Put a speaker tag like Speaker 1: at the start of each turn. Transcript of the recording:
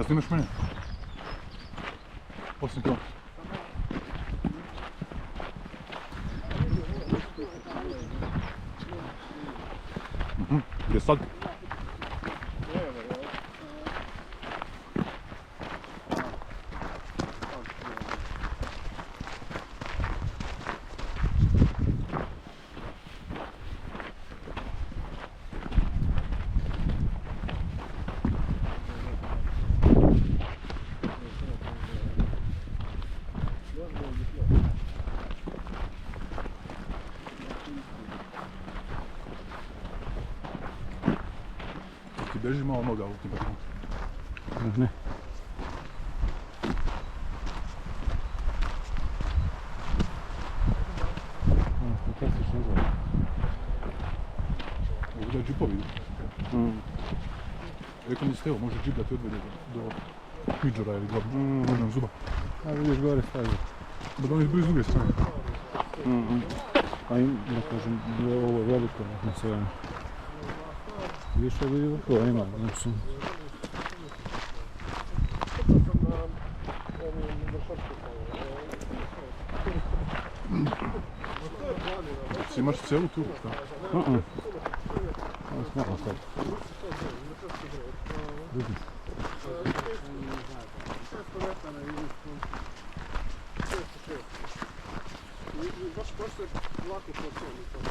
Speaker 1: Šta snimaš mene? Osim to. Gdje sad? Ti beži malo noga u tim bakom.
Speaker 2: Ne. Fantastično izgleda.
Speaker 1: Ovdje je džipovi idu. Rekao mi Stevo, može džip da ti odvede do Midžora ili do Zuba.
Speaker 2: A vidiš gore stavio.
Speaker 1: Da on izbili s druge strane.
Speaker 2: A im, da kažem, ovo je veliko na sve. Više vidio, to ima, znači.
Speaker 1: Ti imaš cijelu turu, šta?
Speaker 2: Ovo smalo sad. Vidim.
Speaker 3: Baš pošto je lako to